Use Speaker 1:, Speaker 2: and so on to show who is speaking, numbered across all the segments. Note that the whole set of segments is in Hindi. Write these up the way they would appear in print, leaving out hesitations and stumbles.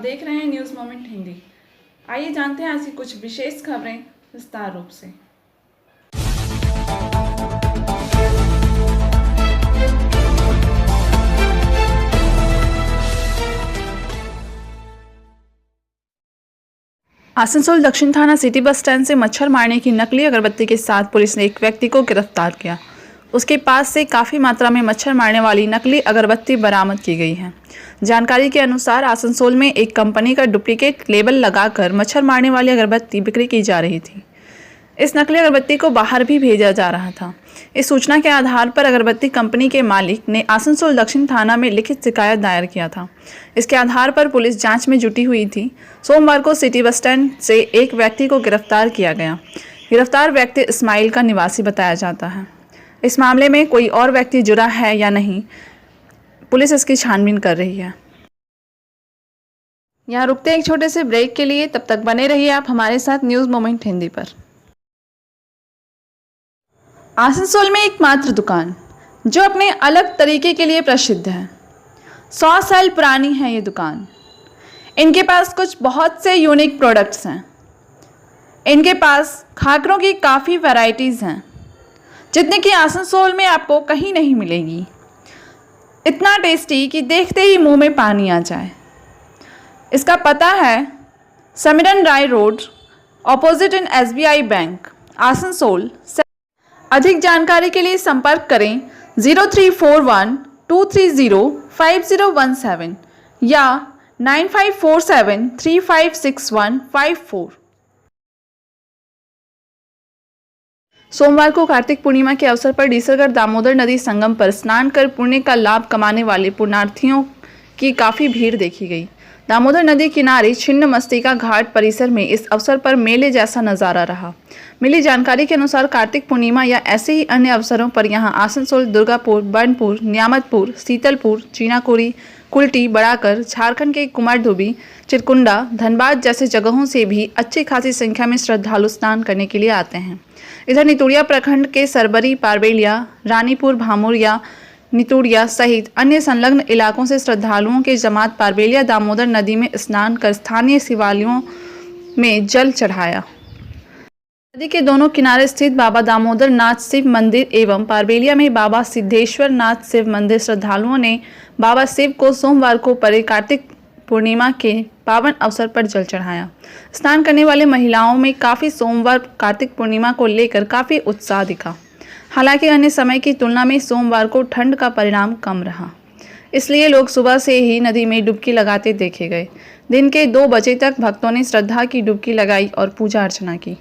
Speaker 1: देख रहे हैं न्यूज़ मोमेंट हिंदी। आइए जानते हैं आज की कुछ विशेष खबरें विस्तार रूप से। आसनसोल दक्षिण थाना सिटी बस स्टैंड से मच्छर मारने की नकली अगरबत्ती के साथ पुलिस ने एक व्यक्ति को गिरफ्तार किया। उसके पास से काफ़ी मात्रा में मच्छर मारने वाली नकली अगरबत्ती बरामद की गई है। जानकारी के अनुसार आसनसोल में एक कंपनी का डुप्लीकेट लेबल लगाकर मच्छर मारने वाली अगरबत्ती बिक्री की जा रही थी। इस नकली अगरबत्ती को बाहर भी भेजा जा रहा था। इस सूचना के आधार पर अगरबत्ती कंपनी के मालिक ने आसनसोल दक्षिण थाना में लिखित शिकायत दायर किया था। इसके आधार पर पुलिस जांच में जुटी हुई थी। सोमवार को सिटी बस स्टैंड से एक व्यक्ति को गिरफ्तार किया गया। गिरफ्तार व्यक्ति इस्माइल का निवासी बताया जाता है। इस मामले में कोई और व्यक्ति जुड़ा है या नहीं, पुलिस इसकी छानबीन कर रही है। यहाँ रुकते हैं एक छोटे से ब्रेक के लिए, तब तक बने रहिए आप हमारे साथ न्यूज़ मोमेंट हिंदी पर। आसनसोल में एकमात्र दुकान जो अपने अलग तरीके के लिए प्रसिद्ध है। 100 साल पुरानी है ये दुकान। इनके पास कुछ बहुत से यूनिक प्रोडक्ट्स हैं। इनके पास खाकरों की काफ़ी वैरायटीज़ हैं, जितने कि आसनसोल में आपको कहीं नहीं मिलेगी। इतना टेस्टी कि देखते ही मुंह में पानी आ जाए। इसका पता है Samiran Ray road, opposite in SBI bank, Asansol. अधिक जानकारी के लिए संपर्क करें 0341-230-5017 या 9547-356154। सोमवार को कार्तिक पूर्णिमा के अवसर पर डीसरगढ़ दामोदर नदी संगम पर स्नान कर पुण्य का लाभ कमाने वाले पुण्यार्थियों की काफ़ी भीड़ देखी गई। दामोदर नदी किनारे छिन्नमस्तिका घाट परिसर में इस अवसर पर मेले जैसा नज़ारा रहा। मिली जानकारी के अनुसार कार्तिक पूर्णिमा या ऐसे ही अन्य अवसरों पर यहां आसनसोल, दुर्गापुर, बर्नपुर, नियामतपुर, सीतलपुर, चीनाकुरी, कुल्टी, बड़ाकर, झारखंड के कुमारधुबी, चिरकुंडा, धनबाद जैसे जगहों से भी अच्छी खासी संख्या में श्रद्धालु स्नान करने के लिए आते हैं। इधर नितुड़िया प्रखंड के सरबरी, पारबेलिया, रानीपुर, भामुरिया, नितुड़िया सहित अन्य संलग्न इलाकों से श्रद्धालुओं के जमात पारबेलिया दामोदर नदी में स्नान कर स्थानीय शिवालयों में जल चढ़ाया। नदी के दोनों किनारे स्थित बाबा दामोदर नाथ शिव मंदिर एवं पारबेलिया में बाबा सिद्धेश्वर नाथ शिव मंदिर श्रद्धालुओं ने बाबा शिव को सोमवार को परे कार्तिक पूर्णिमा के पावन अवसर पर जल चढ़ाया। स्नान करने वाले महिलाओं में काफ़ी सोमवार कार्तिक पूर्णिमा को लेकर काफ़ी उत्साह दिखा। हालांकि अन्य समय की तुलना में सोमवार को ठंड का परिणाम कम रहा, इसलिए लोग सुबह से ही नदी में डुबकी लगाते देखे गए। दिन के 2 बजे तक भक्तों ने श्रद्धा की डुबकी लगाई और पूजा अर्चना की।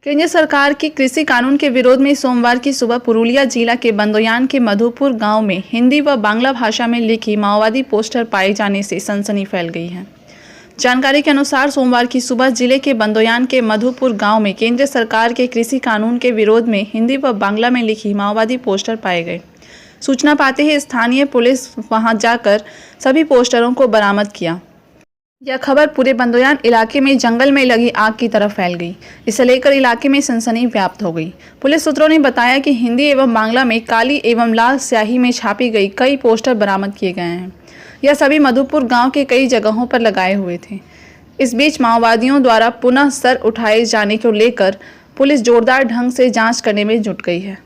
Speaker 1: केंद्र सरकार की कृषि कानून के विरोध में सोमवार की सुबह पुरुलिया जिला के बंदोयान के मधुपुर गांव में हिंदी व बांग्ला भाषा में लिखी माओवादी पोस्टर पाए जाने से सनसनी फैल गई है। जानकारी के अनुसार सोमवार की सुबह जिले के बंदोयान के मधुपुर गांव में केंद्र सरकार के कृषि कानून के विरोध में हिंदी व बांग्ला में लिखी माओवादी पोस्टर पाए गए। सूचना पाते ही स्थानीय पुलिस वहां जाकर सभी पोस्टरों को बरामद किया। यह खबर पूरे बंदोयान इलाके में जंगल में लगी आग की तरह फैल गई। इसे लेकर इलाके में सनसनी व्याप्त हो गई। पुलिस सूत्रों ने बताया कि हिंदी एवं बांग्ला में काली एवं लाल स्याही में छापी गई कई पोस्टर बरामद किए गए हैं। यह सभी मधुपुर गांव के कई जगहों पर लगाए हुए थे। इस बीच माओवादियों द्वारा पुनः सर उठाए जाने को लेकर पुलिस जोरदार ढंग से जाँच करने में जुट गई है।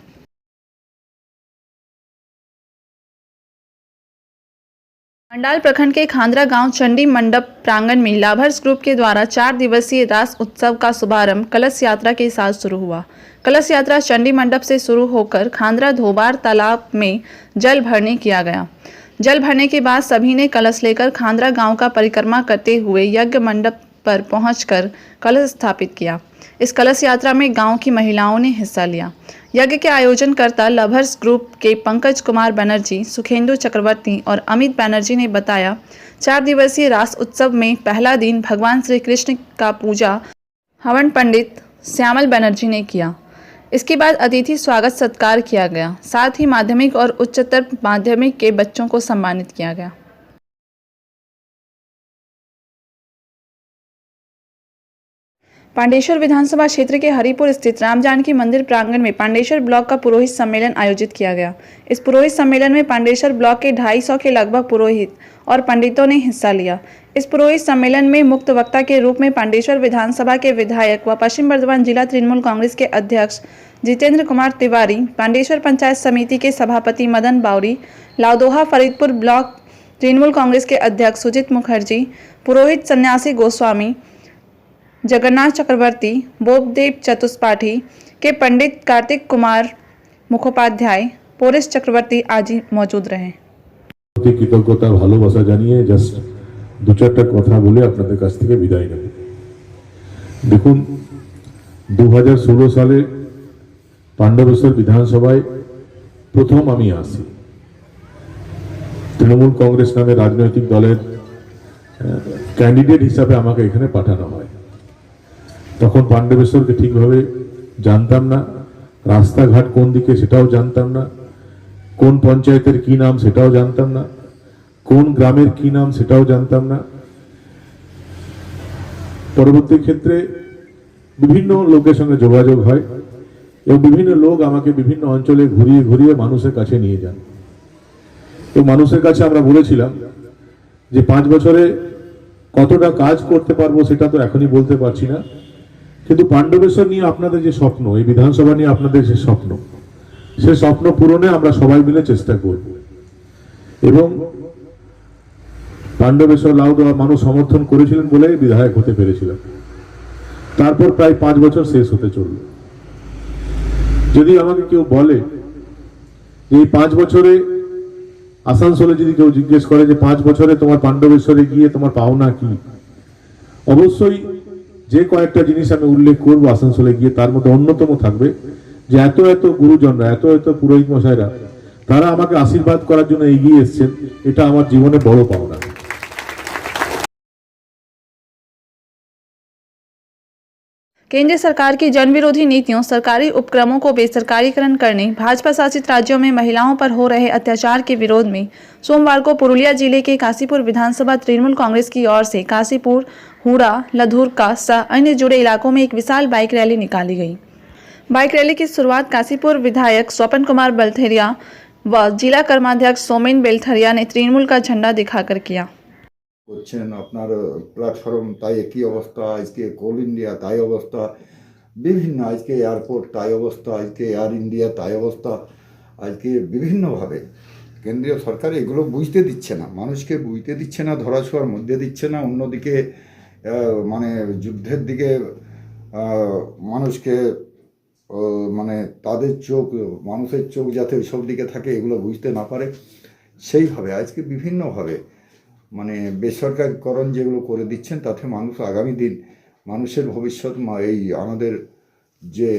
Speaker 1: मंडाल प्रखंड के खांद्रा गांव चंडी मंडप प्रांगण में लाभर्स ग्रुप के द्वारा 4 दिवसीय रास उत्सव का शुभारंभ कलश यात्रा के साथ शुरू हुआ। कलश यात्रा चंडी मंडप से शुरू होकर खांद्रा धोबार तालाब में जल भरने किया गया। जल भरने के बाद सभी ने कलश लेकर खांद्रा गांव का परिक्रमा करते हुए यज्ञ मंडप पर पहुंचकर कलश स्थापित किया। इस कलश यात्रा में गांव की महिलाओं ने हिस्सा लिया। यज्ञ के आयोजनकर्ता लभर्स ग्रुप के पंकज कुमार बनर्जी, सुखेंदु चक्रवर्ती और अमित बनर्जी ने बताया, 4 दिवसीय रास उत्सव में पहला दिन भगवान श्री कृष्ण का पूजा हवन पंडित श्यामल बनर्जी ने किया। इसके बाद अतिथि स्वागत सत्कार किया गया। साथ ही माध्यमिक और उच्चतर माध्यमिक के बच्चों को सम्मानित किया गया। पांडेश्वर विधानसभा क्षेत्र के हरिपुर स्थित राम जानकी मंदिर प्रांगण में पांडेश्वर ब्लॉक का पुरोहित सम्मेलन आयोजित किया गया। इस पुरोहित सम्मेलन में पांडेश्वर ब्लॉक के 250 के लगभग पुरोहित और पंडितों ने हिस्सा लिया। इस पुरोहित सम्मेलन में मुख्य वक्ता के रूप में पांडेश्वर विधानसभा के विधायक व पश्चिम बर्धमान जिला तृणमूल कांग्रेस के अध्यक्ष जितेंद्र कुमार तिवारी, पांडेश्वर पंचायत समिति के सभापति मदन बावरी, लाउदोहा फरीदपुर ब्लॉक तृणमूल कांग्रेस के अध्यक्ष सुजीत मुखर्जी, पुरोहित सन्यासी गोस्वामी, जगन्नाथ चक्रवर्ती, बोबदेव चतुष्पाठी के पंडित कार्तिक कुमार मुखोपाध्याय, पोरिस चक्रवर्ती आदि मौजूद रहे।
Speaker 2: कृतज्ञता भालोबासा जानिए जस्ट दो चारटा कथा बोले आपनादेर काछ थेके बिदाय नेब। देखुन 2016 साले पांडवेश्वर विधानसभाय प्रथम आमी आसि। तृणमूल कांग्रेस नामे राजनैतिक दलेर कैंडिडेट हिसाबे आमाके एखाने पाठानो हय। तखन पांडवेश्वरके ठीकभावे जानताम ना, रास्ताघाट कोन दिके सेटाओ जानताम ना, कोन पंचायतेर की नाम सेटाओ जानताम ना, कोन ग्रामेर की नाम सेटाओ जानताम ना। परवर्ती क्षेत्रे विभिन्न लोकेर संगे जोगाजोग हय एबं विभिन्न लोक आमाके विभिन्न अंचले घुरिয়ে घुरिয়ে মানুষের কাছে নিয়ে যান এবং মানুষের কাছে আমরা বলেছিলাম যে 5 বছরে কতটা কাজ করতে পারবো সেটা তো এখনই বলতে পারছি না, কিন্তু পাণ্ডবেশ্বর নিয়ে আপনাদের যে স্বপ্ন, এই বিধানসভা নিয়ে আপনাদের যে স্বপ্ন, সেই স্বপ্ন পূরণে আমরা সবাই মিলে চেষ্টা করব। এবং পাণ্ডবেশ্বর লাউদোয়া মানুষ সমর্থন করেছিলেন বলেই বিধায়ক হতে পেরেছিলাম। তারপর প্রায় 5 বছর শেষ হতে চলল। যদি আমাকে কেউ বলে যে এই 5 বছরে আসানসোলে যদি কেউ জিজ্ঞেস করে যে 5 বছরে তোমার পাণ্ডবেশ্বরে গিয়ে তোমার পাওনা কি, অবশ্যই যে কয়েকটা জিনিস আমি উল্লেখ করব আসানসোলে গিয়ে, তার মধ্যে অন্যতম থাকবে যে এত এত গুরুজনরা, এত এত পুরোহিত মশাইরা তারা আমাকে আশীর্বাদ করার জন্য এগিয়ে এসেছেন, এটা আমার জীবনে বড় পাওনা।
Speaker 1: केंद्र सरकार की जनविरोधी नीतियों, सरकारी उपक्रमों को बेसरकारीकरण करने, भाजपा शासित राज्यों में महिलाओं पर हो रहे अत्याचार के विरोध में सोमवार को पुरुलिया जिले के काशीपुर विधानसभा तृणमूल कांग्रेस की ओर से काशीपुर, हुड़ा, लधुरका सह अन्य जुड़े इलाकों में एक विशाल बाइक रैली निकाली गई। बाइक रैली की शुरुआत काशीपुर विधायक स्वपन कुमार बेलथरिया व जिला कर्माध्यक्ष सोमेन बेलथरिया ने तृणमूल का झंडा दिखाकर किया।
Speaker 3: করছেন আপনার প্ল্যাটফর্ম তাই একই অবস্থা, আজকে কোল ইন্ডিয়া তাই অবস্থা, বিভিন্ন আজকে এয়ারপোর্ট তাই অবস্থা, আজকে এয়ার ইন্ডিয়া তাই অবস্থা, আজকে বিভিন্নভাবে কেন্দ্রীয় সরকার এগুলো বুঝতে দিচ্ছে না, মানুষকে বুঝতে দিচ্ছে না, ধরাছোঁয়ার মধ্যে দিচ্ছে না। অন্যদিকে মানে যুদ্ধের দিকে মানুষকে মানে তাদের চোখ, মানুষের চোখ যাতে ওইসব দিকে থাকে এগুলো বুঝতে না পারে, সেইভাবে আজকে বিভিন্নভাবে মানে বেসরকারিকরণ যেগুলো করে দিচ্ছেন, তাতে মানুষ আগামী দিন মানুষের ভবিষ্যৎ এই আমাদের যে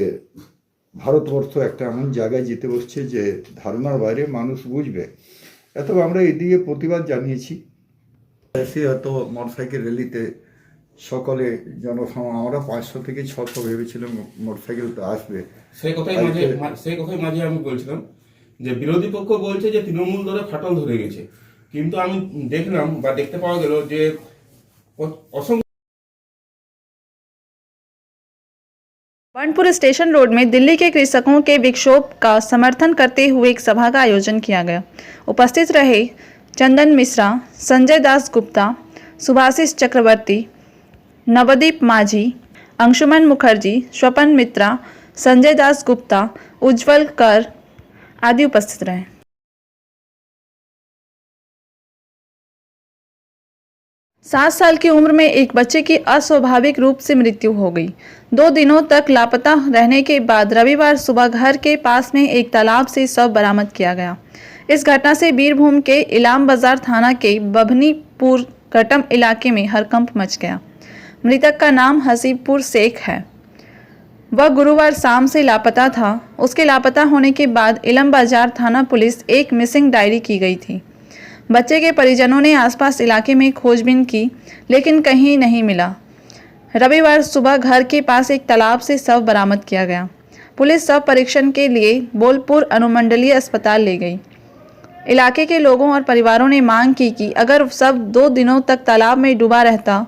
Speaker 3: ভারতবর্ষ একটা এমন জায়গায় যেতে বসছে যে ধারণার বাইরে মানুষ বুঝবে। এত আমরা এদিকে প্রতিবাদ জানিয়েছি। এসে হয়তো মোটরসাইকেল র্যালিতে সকলে আমরা 500 থেকে 600 ভেবেছিলাম মোটরসাইকেলতে আসবে।
Speaker 4: সেই কথাই মাঝে আমি বলছিলাম যে বিরোধী পক্ষ বলছে যে তৃণমূল দলে ফাটল ধরে গেছে, কিন্তু আমি দেখলাম বা দেখতে পাওয়া গেল যে
Speaker 1: बर्नपुर स्टेशन रोड में दिल्ली के कृषकों के विक्षोभ का समर्थन करते हुए एक सभा का आयोजन किया गया। उपस्थित रहे चंदन मिश्रा, संजय दास गुप्ता, सुभाषिष चक्रवर्ती, नवदीप माझी, अंशुमन मुखर्जी, स्वपन मित्रा, संजय दास गुप्ता, उज्जवल कर आदि उपस्थित रहे। 7 साल की उम्र में एक बच्चे की अस्वाभाविक रूप से मृत्यु हो गई। 2 दिनों तक लापता रहने के बाद रविवार सुबह घर के पास में एक तालाब से शव बरामद किया गया। इस घटना से बीरभूम के इलाम बाजार थाना के बभनीपुर कटम इलाके में हड़कंप मच गया। मृतक का नाम हसीबपुर शेख है। वह गुरुवार शाम से लापता था। उसके लापता होने के बाद इलाम बाजार थाना पुलिस एक मिसिंग डायरी की गई थी। बच्चे के परिजनों ने आसपास इलाके में खोजबीन की, लेकिन कहीं नहीं मिला। रविवार सुबह घर के पास एक तालाब से शव बरामद किया गया। पुलिस शव परीक्षण के लिए बोलपुर अनुमंडलीय अस्पताल ले गई। इलाके के लोगों और परिवारों ने मांग की कि अगर शव 2 दिनों तक तालाब में डूबा रहता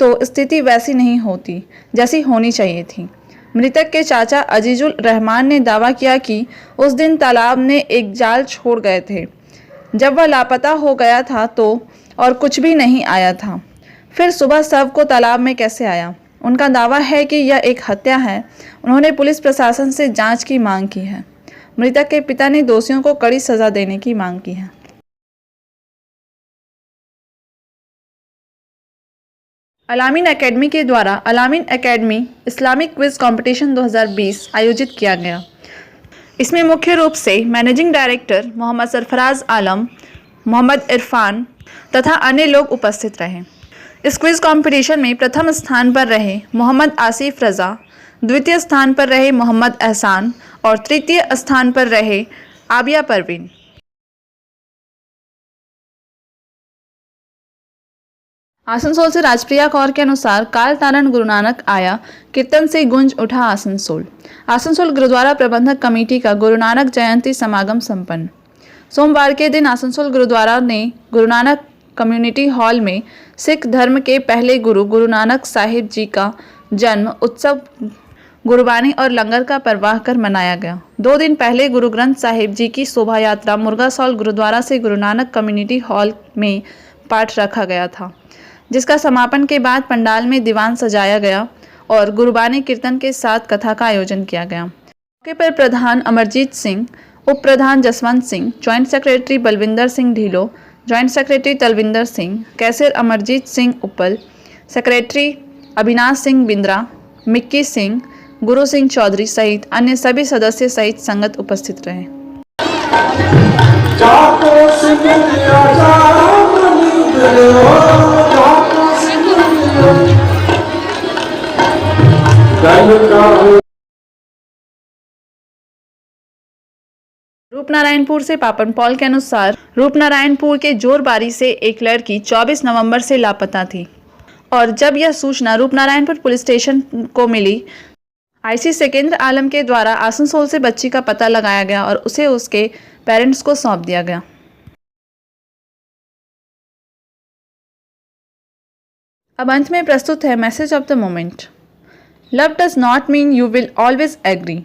Speaker 1: तो स्थिति वैसी नहीं होती जैसी होनी चाहिए थी। मृतक के चाचा अजीजुल रहमान ने दावा किया कि उस दिन तालाब में एक जाल छोड़ गए थे। जब वह लापता हो गया था तो और कुछ भी नहीं आया था। फिर सुबह शव को तालाब में कैसे आया? उनका दावा है कि यह एक हत्या है। उन्होंने पुलिस प्रशासन से जांच की मांग की है। मृतक के पिता ने दोषियों को कड़ी सजा देने की मांग की है। अलामीन एकेडमी के द्वारा Alamin academy Islamic quiz competition 2020 आयोजित किया गया। इसमें मुख्य रूप से मैनेजिंग डायरेक्टर मोहम्मद सरफराज आलम, मोहम्मद इरफान तथा अन्य लोग उपस्थित रहे। इस क्विज कंपटीशन में प्रथम स्थान पर रहे मोहम्मद आसिफ रज़ा, द्वितीय स्थान पर रहे मोहम्मद एहसान और तृतीय स्थान पर रहे आबिया परवीन। आसनसोल से राजप्रिया कौर के अनुसार काल तारण गुरु नानक आया, कीर्तन से गूंज उठा आसनसोल। आसनसोल गुरुद्वारा प्रबंधक कमेटी का गुरु नानक जयंती समागम संपन्न। सोमवार के दिन आसनसोल गुरुद्वारा ने गुरु नानक कम्युनिटी हॉल में सिख धर्म के पहले गुरु नानक साहिब जी का जन्म उत्सव गुरबानी और लंगर का प्रवाह कर मनाया गया। 2 दिन पहले गुरु ग्रंथ साहिब जी की शोभा यात्रा मुर्गासौल गुरुद्वारा से गुरु नानक कम्युनिटी हॉल में पाठ रखा गया था, जिसका समापन के बाद पंडाल में दीवान सजाया गया और गुरबानी कीर्तन के साथ कथा का आयोजन किया गया। मौके पर प्रधान अमरजीत सिंह, उप प्रधान Jaswant Singh, joint secretary Balwinder Singh Dhillon, joint secretary Talwinder Singh, cashier Amarjit Singh Uppal, secretary Avinash Singh Bindra, Mikki Singh, Guru Singh Chaudhary सहित अन्य सभी सदस्य सहित संगत उपस्थित रहे। रूपनारायणपुर से पापन पॉल के अनुसार रूपनारायणपुर के जोरबारी से एक लड़की 24 नवंबर से लापता थी और जब यह सूचना रूपनारायणपुर पुलिस स्टेशन को मिली, आईसी सिकंदर आलम के द्वारा आसनसोल से बच्ची का पता लगाया गया और उसे उसके पेरेंट्स को सौंप दिया गया। अब अंत में प्रस्तुत है message of the moment. Love does not mean you will always agree,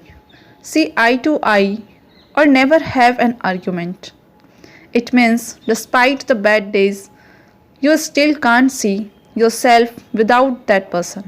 Speaker 1: see eye to eye or never have an argument. It means despite the bad days, you still can't see yourself without that person.